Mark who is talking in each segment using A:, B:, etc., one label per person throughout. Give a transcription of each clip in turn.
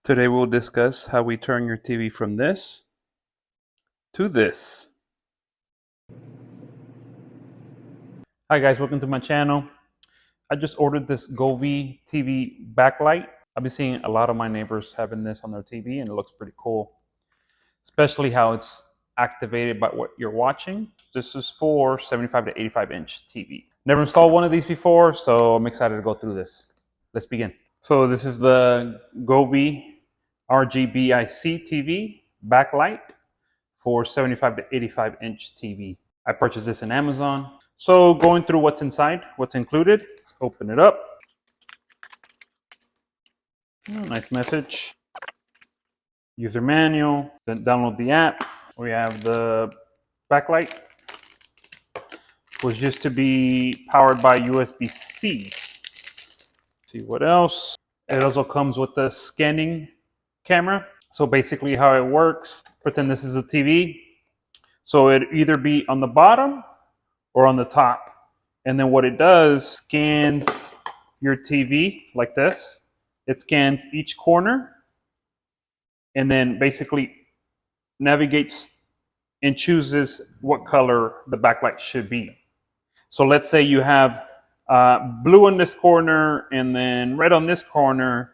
A: Today we'll discuss how we turn your TV from this to this. Hi guys, welcome to my channel. I just ordered this Govee TV backlight. I've been seeing a lot of my neighbors having this on their TV and it looks pretty cool. Especially how it's activated by what you're watching. This is for 75 to 85 inch TV. Never installed one of these before, so I'm excited to go through this. Let's begin. So this is the Govee RGBIC TV backlight for 75 to 85 inch TV. I purchased this in Amazon. So going through what's inside, what's included, let's open it up. Oh, nice message. User manual, then download the app. We have the backlight, was used to be powered by USB-C. See what else? It also comes with the scanning camera. So basically how it works, pretend this is a TV. So it either be on the bottom or on the top. And then what it does, scans your TV like this. It scans each corner and then basically navigates and chooses what color the backlight should be. So let's say you have blue in this corner and then red on this corner.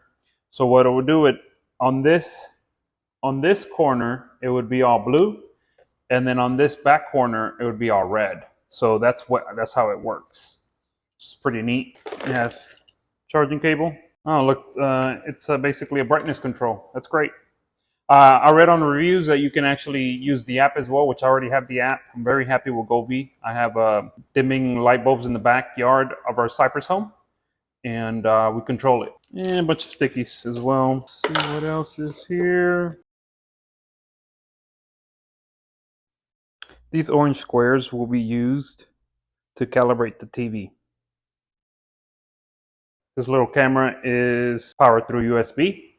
A: So what it would do, it on this corner it would be all blue, and then on this back corner it would be all red. So that's how it works. It's pretty neat. You have charging cable. Oh look, it's basically a brightness control. That's great. I read on reviews that you can actually use the app as well, which I already have the app. I'm very happy with Govee. I have dimming light bulbs in the backyard of our cypress home, and we control it. And a bunch of stickies as well. Let's see what else is here. These orange squares will be used to calibrate the TV. This little camera is powered through USB.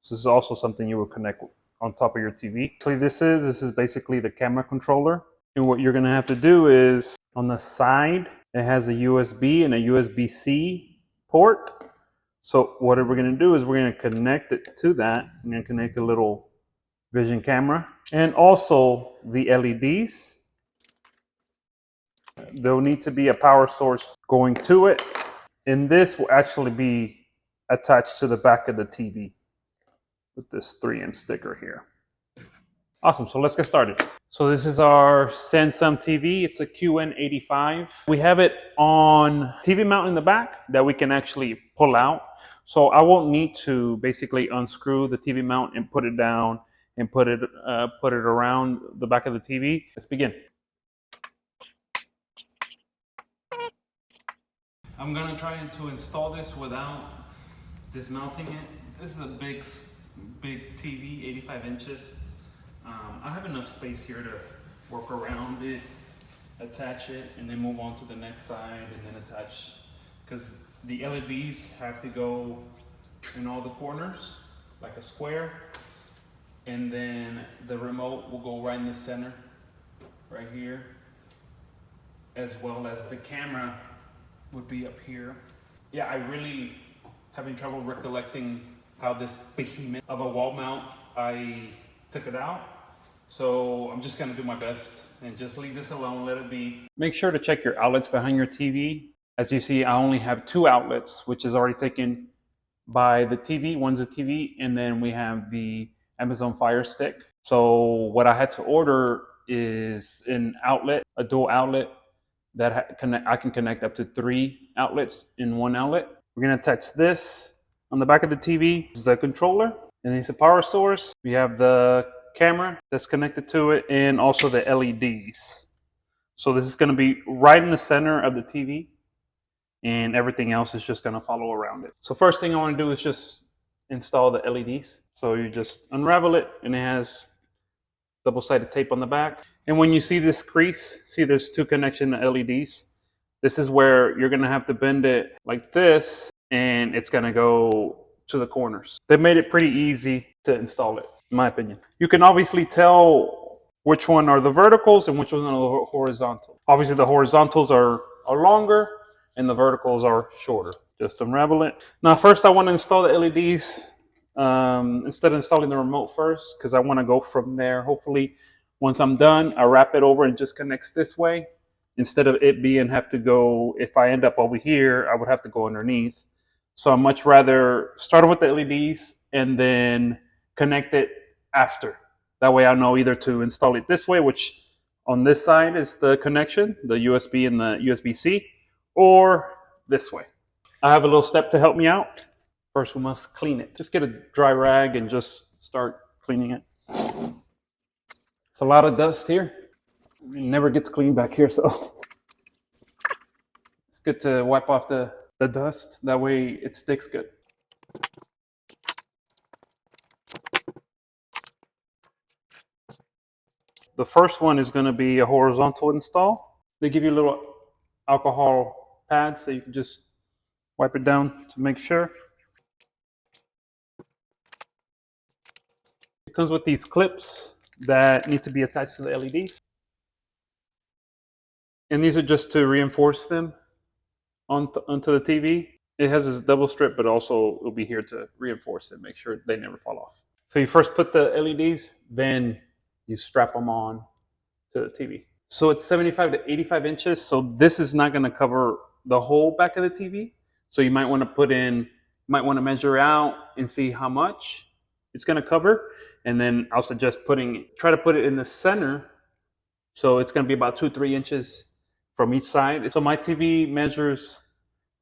A: This is also something you will connect on top of your TV. So this is basically the camera controller. And what you're gonna have to do is, on the side, it has a USB and a USB-C port. So what we're gonna do is we're gonna connect it to that. I'm gonna connect a little vision camera and also the LEDs. There'll need to be a power source going to it. And this will actually be attached to the back of the TV with this 3M sticker here. Awesome, so let's get started. So this is our Samsung TV. It's a QN85. We have it on TV mount in the back that we can actually pull out. So I won't need to basically unscrew the TV mount and put it down and put it around the back of the TV. Let's begin. I'm gonna try to install this without dismounting it. This is a big TV, 85 inches. I have enough space here to work around it, attach it, and then move on to the next side and then attach, because the LEDs have to go in all the corners, like a square, and then the remote will go right in the center, right here, as well as the camera would be up here. Yeah, I really having trouble recollecting how this behemoth of a wall mount, I took it out. So I'm just gonna do my best and just leave this alone, let it be. Make sure to check your outlets behind your TV. As you see, I only have 2 outlets, which is already taken by the TV. One's a TV, and then we have the Amazon Fire Stick. So what I had to order is an outlet, a dual outlet, that I can connect up to 3 outlets in 1 outlet. We're gonna attach this on the back of the TV. This is the controller, and it's a power source. We have the camera that's connected to it, and also the LEDs. So this is gonna be right in the center of the TV, and everything else is just gonna follow around it. So first thing I wanna do is just install the LEDs. So you just unravel it, and it has double-sided tape on the back. And when you see this crease, see there's 2 connection LEDs. This is where you're gonna have to bend it like this, and it's gonna go to the corners. They made it pretty easy to install it, in my opinion. You can obviously tell which one are the verticals and which one are the horizontal. Obviously the horizontals are longer and the verticals are shorter. Just unravel it. Now first I want to install the LEDs instead of installing the remote first, because I want to go from there. Hopefully, once I'm done, I wrap it over and just connects this way. Instead of it being have to go, if I end up over here, I would have to go underneath. So I'd much rather start with the LEDs and then connect it after. That way I know either to install it this way, which on this side is the connection, the USB and the USB-C, or this way. I have a little step to help me out. First, we must clean it. Just get a dry rag and just start cleaning it. It's a lot of dust here. It never gets clean back here, so it's good to wipe off the dust. That way it sticks good. The first one is going to be a horizontal install. They give you little alcohol pads so you can just wipe it down to make sure. It comes with these clips that need to be attached to the LEDs. And these are just to reinforce them onto the TV. It has this double strip, but also it'll be here to reinforce it, make sure they never fall off. So you first put the LEDs, then you strap them on to the TV. So it's 75 to 85 inches. So this is not going to cover the whole back of the TV. So you might want to measure out and see how much it's going to cover. And then I'll suggest try to put it in the center. So it's going to be about 2-3 inches from each side. So my TV measures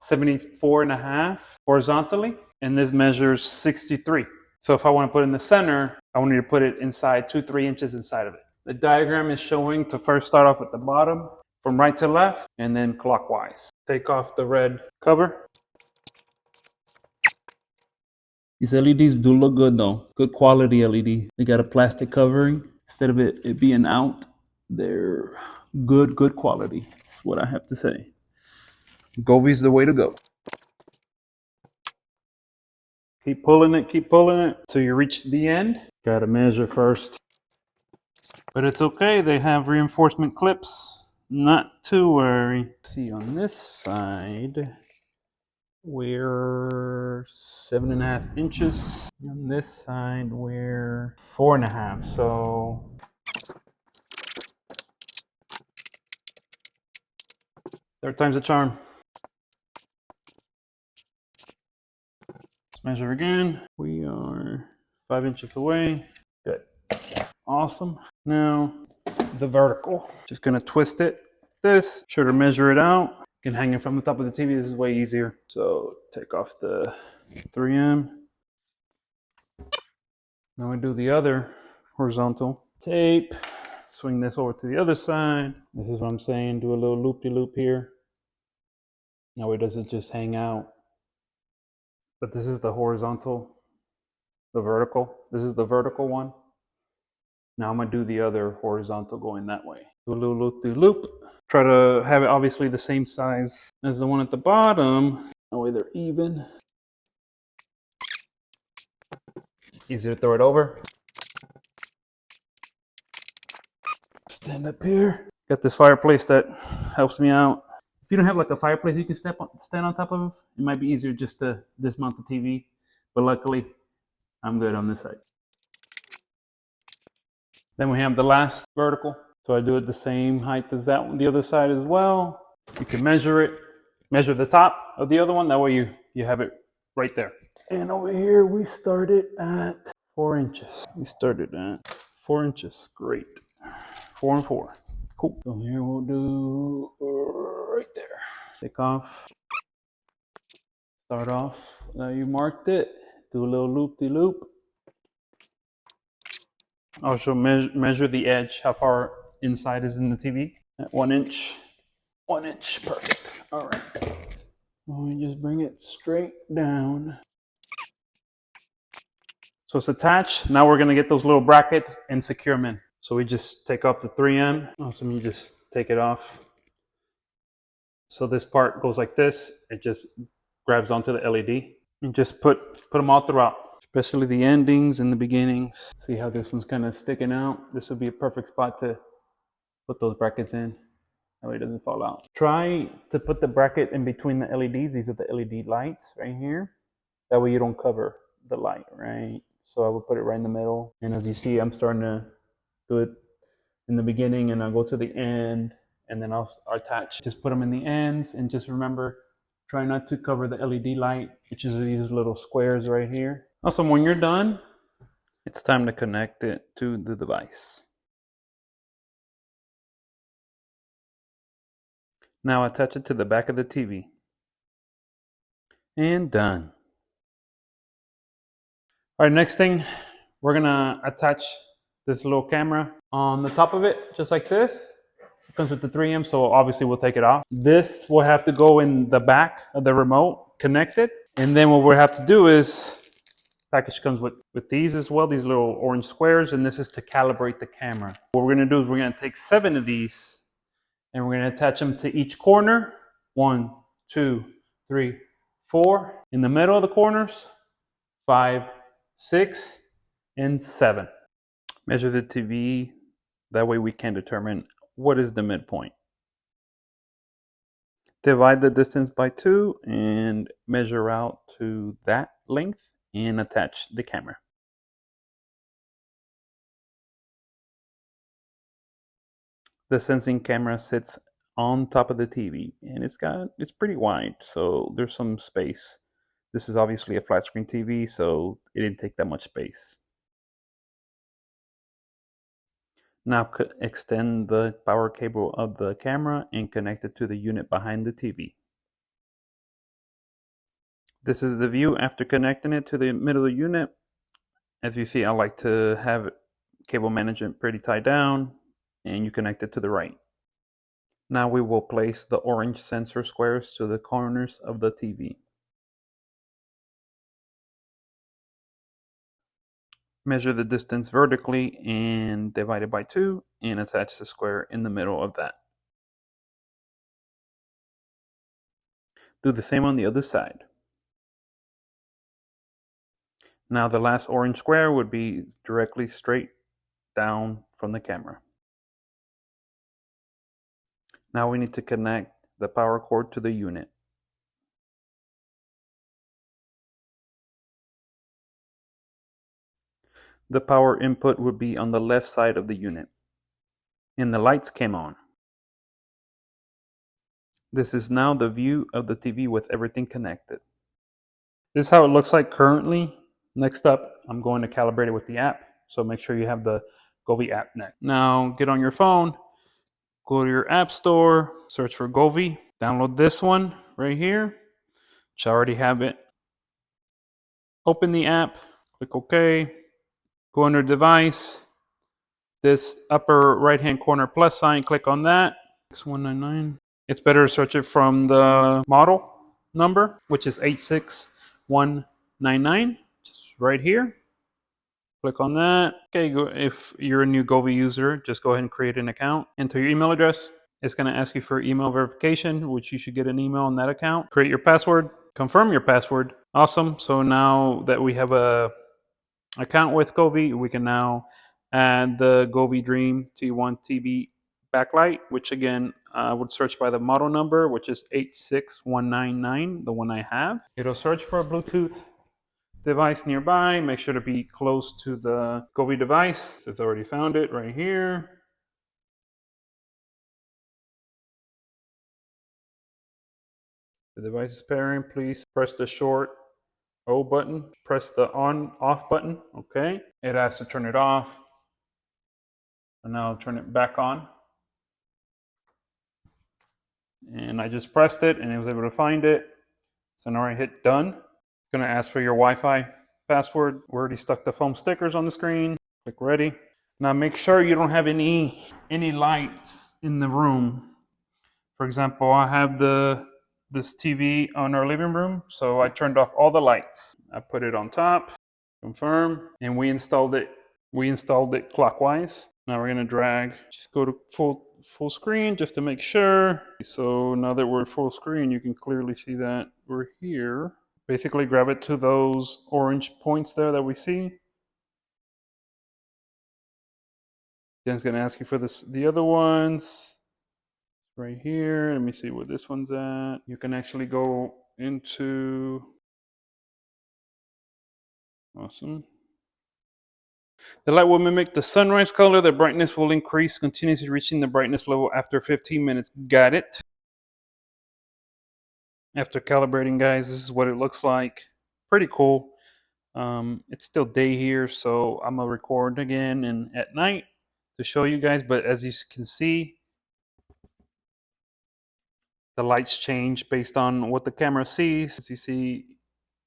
A: 74.5 horizontally, and this measures 63. So if I want to put it in the center, I want to put it inside 2-3 inches inside of it. The diagram is showing to first start off at the bottom, from right to left, and then clockwise. Take off the red cover. These LEDs do look good though. Good quality LED. They got a plastic covering. Instead of it being out, they're good quality. That's what I have to say. Govee's the way to go. Keep pulling it till you reach the end. Gotta measure first. But it's okay, they have reinforcement clips. Not to worry. See, on this side, we're 7.5 inches. On this side, we're 4.5. So third time's a charm. Let's measure again. We are 5 inches away. Good. Awesome. Now the vertical. Just gonna twist it. This. Sure to measure it out. You can hang it from the top of the TV. This is way easier. So take off the 3M. Now we do the other horizontal tape. Swing this over to the other side. This is what I'm saying. Do a little loop-de-loop here. Now it doesn't just hang out. But this is the horizontal, the vertical. This is the vertical one. Now I'm gonna do the other horizontal going that way. Do a little loop-de-loop. Try to have it obviously the same size as the one at the bottom. That way they're even. Easier to throw it over. Stand up here. Got this fireplace that helps me out. If you don't have like a fireplace you can stand on top of, it might be easier just to dismount the TV. But luckily, I'm good on this side. Then we have the last vertical. So I do it the same height as that one, the other side as well. You can measure it, measure the top of the other one. That way you have it right there. And over here, we started at 4 inches. We started at 4 inches. Great. 4 and 4. Cool. So here we'll do right there. Take off. Start off. Now you marked it. Do a little loop-de-loop. Also measure the edge, how far inside is in the TV. At 1 inch. 1 inch. Perfect. All right. We just bring it straight down. So it's attached. Now we're gonna get those little brackets and secure them in. So we just take off the 3M. Awesome, you just take it off. So this part goes like this. It just grabs onto the LED. And just put them all throughout, especially the endings and the beginnings. See how this one's kind of sticking out? This would be a perfect spot to put those brackets in. That way it doesn't fall out. Try to put the bracket in between the LEDs. These are the LED lights right here. That way you don't cover the light, right? So I would put it right in the middle. And as you see, I'm starting to do it in the beginning, and I'll go to the end, and then I'll attach. Just put them in the ends, and just remember, try not to cover the LED light, which is these little squares right here. Also, when you're done, it's time to connect it to the device. Now attach it to the back of the TV. And done. All right, next thing, we're gonna attach this little camera on the top of it, just like this. It comes with the 3M, so obviously we'll take it off. This will have to go in the back of the remote, connected. And then what we'll have to do is, package comes with these as well, these little orange squares, and this is to calibrate the camera. What we're gonna do is we're gonna take 7 of these, and we're gonna attach them to each corner. 1, 2, 3, 4. In the middle of the corners, 5, 6, and 7. Measure the TV. That way we can determine what is the midpoint. Divide the distance by 2 and measure out to that length and attach the camera. The sensing camera sits on top of the TV, and it's pretty wide, so there's some space. This is obviously a flat screen TV, so it didn't take that much space. Now extend the power cable of the camera and connect it to the unit behind the TV. This is the view after connecting it to the middle of the unit. As you see, I like to have cable management pretty tied down, and you connect it to the right. Now we will place the orange sensor squares to the corners of the TV. Measure the distance vertically and divide it by 2 and attach the square in the middle of that. Do the same on the other side. Now the last orange square would be directly straight down from the camera. Now we need to connect the power cord to the unit. The power input would be on the left side of the unit. And the lights came on. This is now the view of the TV with everything connected. This is how it looks like currently. Next up, I'm going to calibrate it with the app. So make sure you have the Govee app next. Now get on your phone, go to your app store, search for Govee, download this one right here, which I already have it. Open the app, click OK, go under device, this upper right hand corner plus sign, click on that, 6199. It's better to search it from the model number, which is 86199, just right here. Click on that. Okay, if you're a new Govee user, just go ahead and create an account. Enter your email address. It's going to ask you for email verification, which you should get an email on that account. Create your password. Confirm your password. Awesome. So now that we have a account with Govee, we can now add the Govee Dream T1 TV backlight, which again, I would search by the model number, which is 86199, the one I have. It'll search for a Bluetooth device nearby. Make sure to be close to the Govee device. It's already found it right here. The device is pairing. Please press the short O button. Press the on/off button. Okay. It has to turn it off. And now I'll turn it back on. And I just pressed it and it was able to find it. So now I hit done. It's going to ask for your Wi-Fi password. We already stuck the foam stickers on the screen. Click ready. Now make sure you don't have any lights in the room. For example, I have this TV on our living room, so I turned off all the lights. I put it on top, confirm, and we installed it. We installed it clockwise. Now we're gonna drag, just go to full screen just to make sure. So now that we're full screen, you can clearly see that we're here. Basically grab it to those orange points there that we see. Then it's gonna ask you for the other ones. Right here, let me see where this one's at. You can actually go into Awesome. The light will mimic the sunrise color. The brightness will increase, continuously reaching the brightness level after 15 minutes. Got it. After calibrating, guys, this is what it looks like. Pretty cool. It's still day here, so I'm gonna record again and at night to show you guys. But as you can see, the lights change based on what the camera sees. As you see,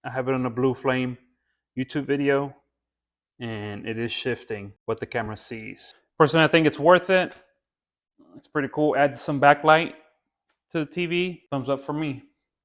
A: I have it on a blue flame YouTube video, and it is shifting what the camera sees. Personally, I think it's worth it. It's pretty cool. Add some backlight to the TV. Thumbs up for me.